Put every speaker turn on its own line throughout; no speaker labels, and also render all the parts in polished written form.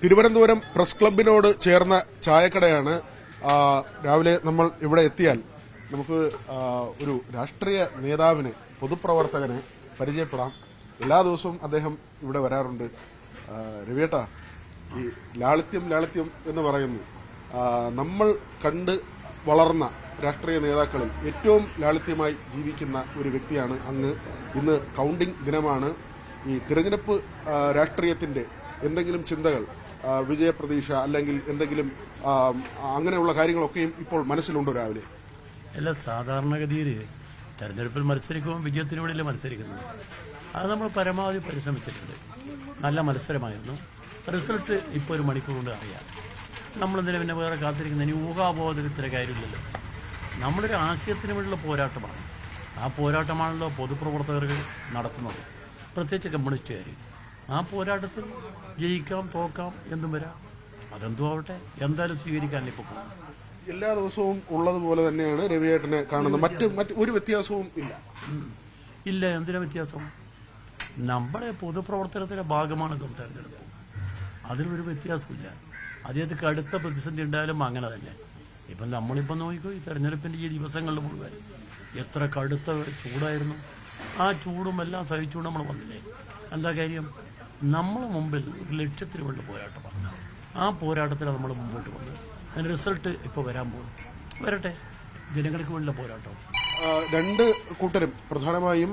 Thiruvananthapuram press ക്ലബിനോട് ചേർന്ന ചായക്കടയാണ്. രാവിലെ നമ്മൾ ഇവിടെ എത്തിയാൽ നമുക്ക് ഒരു രാഷ്ട്രീയ നേതാവിനെ, പൊതുപ്രവർത്തകനെ പരിചയപ്പെടാം. എല്ലാ ദിവസവും അദ്ദേഹം ഇവിടെ വരാറുണ്ട്. രവിയേട്ടാ, ഈ ലാളിത്യം എന്ന് പറയുന്നു. നമ്മൾ കണ്ട് വളർന്ന രാഷ്ട്രീയ നേതാക്കളിൽ ഏറ്റവും ലാളിത്യമായി ജീവിക്കുന്ന ഒരു വ്യക്തിയാണ് അങ്ങ്. ഇന്ന് കൌണ്ടിംഗ് ദിനമാണ്. ഈ തിരഞ്ഞെടുപ്പ് രാഷ്ട്രീയത്തിന്റെ എന്തെങ്കിലും ചിന്തകൾ, വിജയപ്രതീക്ഷ അല്ലെങ്കിൽ എന്തെങ്കിലും അങ്ങനെയുള്ള കാര്യങ്ങളൊക്കെയും ഇപ്പോൾ മനസ്സിലുണ്ടോ രാവിലെ?
അല്ല, സാധാരണഗതിയിൽ തെരഞ്ഞെടുപ്പിൽ മത്സരിക്കുമ്പോൾ വിജയത്തിന് വേണ്ടിയല്ലേ മത്സരിക്കുന്നത്. അത് നമ്മൾ പരമാവധി പരിശ്രമിച്ചിട്ടുണ്ട്. നല്ല മത്സരമായിരുന്നു. റിസൾട്ട് ഇപ്പോൾ ഒരു മണിക്കൂർ കൊണ്ട് അറിയാം. നമ്മളെന്തിനും പിന്നെ വേറെ കാത്തിരിക്കുന്ന ഇനി ഊഹാബോധത്തിന് കാര്യമില്ലല്ലോ. നമ്മളൊരു ആശയത്തിന് വേണ്ടിയുള്ള പോരാട്ടമാണ്. ആ പോരാട്ടമാണല്ലോ പൊതുപ്രവർത്തകർ നടത്തുന്നത്, പ്രത്യേകിച്ച് കമ്മ്യൂണിസ്റ്റുകാർ. ആ പോരാട്ടത്തിൽ ജയിക്കാം, തോക്കാം, എന്തും വരാം. അതെന്തും ആവട്ടെ, എന്തായാലും സ്വീകരിക്കാൻ ഇപ്പോൾ പോകും.
എല്ലാ ദിവസവും ഉള്ളതുപോലെ തന്നെയാണ് രവിയേട്ടനെ കാണുന്നത്. മറ്റ് ഒരു വ്യത്യാസവും
ഇല്ല. എന്തിനാ വ്യത്യാസം? നമ്മുടെ പൊതുപ്രവർത്തനത്തിന്റെ ഭാഗമാണ് തെരഞ്ഞെടുപ്പ്. അതിനൊരു വ്യത്യാസമില്ല. അദ്ദേഹത്തിന് കടുത്ത പ്രതിസന്ധി ഉണ്ടായാലും അങ്ങനെ തന്നെ. ഇപ്പം നമ്മളിപ്പം നോക്കിക്കോ, ഈ തെരഞ്ഞെടുപ്പിന്റെ ഈ ദിവസങ്ങളിൽ മുഴുവൻ എത്ര കടുത്ത ചൂടായിരുന്നു. ആ ചൂടും എല്ലാം സഹിച്ചുകൊണ്ട് നമ്മൾ വന്നില്ലേ. എന്താ കാര്യം? നമ്മളെ മുമ്പിൽ ഒരു ലക്ഷ്യത്തിന് വേണ്ടി പോരാട്ടമാണ്. ആ പോരാട്ടത്തിൽ നമ്മൾ മുമ്പോട്ട് വന്നു. അതിന്റെ റിസൾട്ട് ഇപ്പോൾ വരാൻ പോകും. വരട്ടെ, ജനങ്ങൾക്ക് വേണ്ടിയുള്ള പോരാട്ടം.
രണ്ട് കൂട്ടരും, പ്രധാനമായും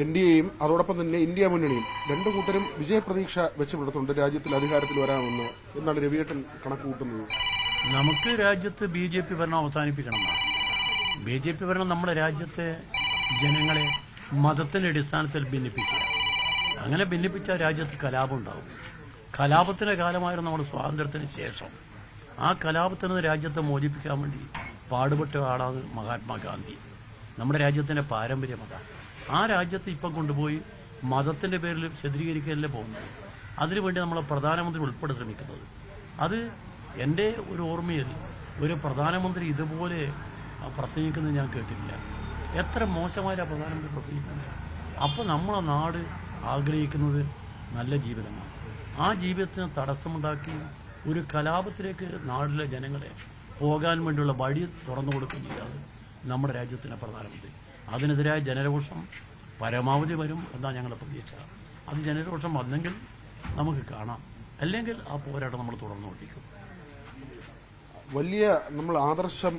NDAയും അതോടൊപ്പം തന്നെ ഇന്ത്യ മുന്നണിയും, രണ്ടു കൂട്ടരും വിജയപ്രതീക്ഷ വെച്ച് പുലർത്തുന്നുണ്ട് രാജ്യത്തിൽ അധികാരത്തിൽ വരാമെന്ന്. എന്നാണ് രവിയേട്ടൻ കണക്ക് കൂട്ടുന്നത്?
നമുക്ക് രാജ്യത്ത് BJP ഭരണം അവസാനിപ്പിക്കണമെന്നാണ്. BJP ഭരണം നമ്മുടെ രാജ്യത്തെ ജനങ്ങളെ മതത്തിന്റെ അടിസ്ഥാനത്തിൽ ഭിന്നിപ്പിക്കുക. അങ്ങനെ ഭിന്നിപ്പിച്ച രാജ്യത്ത് കലാപം ഉണ്ടാവും. കലാപത്തിന്റെ കാലമായിരുന്നു നമ്മുടെ സ്വാതന്ത്ര്യത്തിന് ശേഷം. ആ കലാപത്തിൽ നിന്ന് രാജ്യത്തെ മോചിപ്പിക്കാൻ വേണ്ടി പാടുപെട്ട ആളാണ് മഹാത്മാഗാന്ധി. നമ്മുടെ രാജ്യത്തിന്റെ പാരമ്പര്യം അതാണ്. ആ രാജ്യത്ത് ഇപ്പം കൊണ്ടുപോയി മതത്തിന്റെ പേരിൽ ചിത്രീകരിക്കലല്ലേ പോകുന്നത്. അതിനുവേണ്ടി നമ്മളെ പ്രധാനമന്ത്രി ഉൾപ്പെടെ ശ്രമിക്കുന്നത്. അത് എൻ്റെ ഒരു ഓർമ്മയിൽ ഒരു പ്രധാനമന്ത്രി ഇതുപോലെ പ്രസംഗിക്കുന്നത് ഞാൻ കേട്ടിട്ടില്ല. എത്ര മോശമായ പ്രധാനമന്ത്രി പ്രസംഗിക്കുന്നത്. അപ്പോൾ നമ്മളെ നാട് ആഗ്രഹിക്കുന്നത് നല്ല ജീവിതമാണ്. ആ ജീവിതത്തിന് തടസ്സമുണ്ടാക്കി ഒരു കലാപത്തിലേക്ക് നാട്ടിലെ ജനങ്ങളെ പോകാൻ വേണ്ടിയുള്ള വഴി തുറന്നു കൊടുക്കുകയും ചെയ്യാതെ നമ്മുടെ രാജ്യത്തിൻ്റെ പ്രധാനമന്ത്രി. അതിനെതിരായ ജനരോഷം പരമാവധി വരും എന്നാണ് ഞങ്ങളുടെ പ്രതീക്ഷ. അത് ജനരോഷം വന്നെങ്കിൽ നമുക്ക് കാണാം, അല്ലെങ്കിൽ ആ പോരാട്ടം നമ്മൾ തുടർന്നുകൊണ്ടിരിക്കും.
വലിയ നമ്മൾ ആദർശം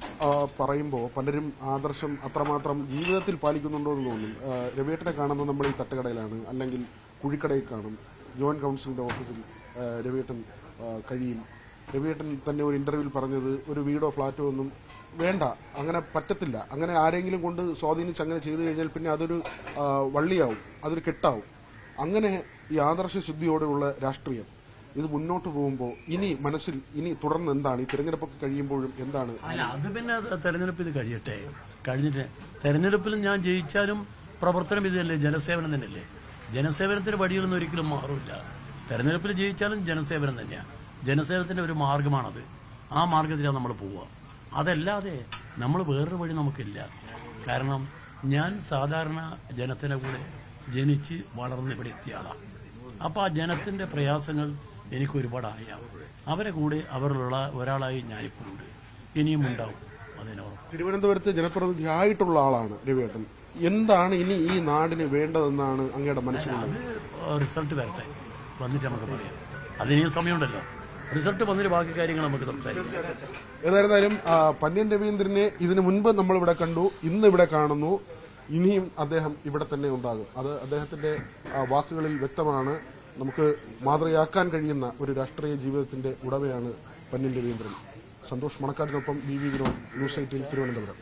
പറയുമ്പോൾ പലരും ആദർശം അത്രമാത്രം ജീവിതത്തിൽ പാലിക്കുന്നുണ്ടോ എന്ന് തോന്നും. രവിയേട്ടനെ കാണുന്നത് നമ്മൾ ഈ തട്ടുകടയിലാണ്, അല്ലെങ്കിൽ കുഴിക്കടയിൽ കാണും. ജോയിന്റ് കൌൺസിലിന്റെ ഓഫീസിൽ രവിയേട്ടൻ കഴിയും. രവിയേട്ടൻ തന്നെ ഒരു ഇന്റർവ്യൂവിൽ പറഞ്ഞത് ഒരു വീടോ ഫ്ളാറ്റോ ഒന്നും വേണ്ട, അങ്ങനെ പറ്റത്തില്ല. അങ്ങനെ ആരെങ്കിലും കൊണ്ട് സ്വാധീനിച്ച് അങ്ങനെ ചെയ്തു കഴിഞ്ഞാൽ പിന്നെ അതൊരു വള്ളിയാവും, അതൊരു കെട്ടാവും. അങ്ങനെ ഈ ആദർശ ശുദ്ധിയോടെയുള്ള രാഷ്ട്രീയം ഇത് മുന്നോട്ട് പോകുമ്പോൾ ഇനി മനസ്സിൽ തുടർന്ന് എന്താണ്? ഈ തെരഞ്ഞെടുപ്പൊക്കെ കഴിയുമ്പോഴും എന്താണ്?
അല്ല, അത് പിന്നെ തെരഞ്ഞെടുപ്പ് ഇത് കഴിയട്ടെ. കഴിഞ്ഞിട്ട് തെരഞ്ഞെടുപ്പിൽ ഞാൻ ജയിച്ചാലും പ്രവർത്തനം ഇതല്ലേ, ജനസേവനം തന്നെയല്ലേ. ജനസേവനത്തിന്റെ വഴികളൊന്നും ഒരിക്കലും മാറില്ല. തെരഞ്ഞെടുപ്പിൽ ജയിച്ചാലും ജനസേവനം തന്നെയാണ്. ജനസേവനത്തിന്റെ ഒരു മാർഗമാണത്. ആ മാർഗത്തിലാണ് നമ്മൾ പോവുക. അതല്ലാതെ നമ്മൾ വേറൊരു വഴി നമുക്കില്ല. കാരണം ഞാൻ സാധാരണ ജനത്തിന്റെ കൂടെ ജനിച്ച് വളർന്ന് ഇവിടെ എത്തിയ ആളാണ്. അപ്പോൾ ആ ജനത്തിന്റെ പ്രയാസങ്ങൾ എനിക്ക് ഒരുപാട് അറിയാം. അവരെ കൂടെ അവരിലുള്ള ഒരാളായി ഞാനിപ്പോൾ ഉണ്ട്, ഇനിയും ഉണ്ടാവും. അതിനോർമ്മ.
തിരുവനന്തപുരത്ത് ജനപ്രതിനിധി ആയിട്ടുള്ള ആളാണ് രവിയേട്ടൻ. എന്താണ് ഇനി ഈ നാടിന് വേണ്ടതെന്നാണ് അങ്ങയുടെ മനസ്സിലുള്ളത്?
റിസൾട്ട് വരട്ടെ, വന്നിട്ട് നമുക്ക് പറയാം. അതിനിയും സമയമുണ്ടല്ലോ. റിസൾട്ട് വന്നിട്ട് ബാക്കി കാര്യങ്ങൾ നമുക്ക് സംസാരിക്കാം.
ഏതായിരുന്നാലും പന്ന്യൻ രവീന്ദ്രനെ ഇതിനു മുൻപ് നമ്മളിവിടെ കണ്ടു, ഇന്ന് ഇവിടെ കാണുന്നു. ഇനിയും അദ്ദേഹം ഇവിടെ തന്നെ ഉണ്ടാകും. അത് അദ്ദേഹത്തിന്റെ വാക്കുകളിൽ വ്യക്തമാണ്. നമുക്ക് മാതൃകയാക്കാൻ കഴിയുന്ന ഒരു രാഷ്ട്രീയ ജീവിതത്തിന്റെ ഉടമയാണ് പന്ന്യൻ രവീന്ദ്രൻ. സന്തോഷ് മണക്കാടിനൊപ്പം BV വിനോദ്, ന്യൂസ് 18 തിരുവനന്തപുരം.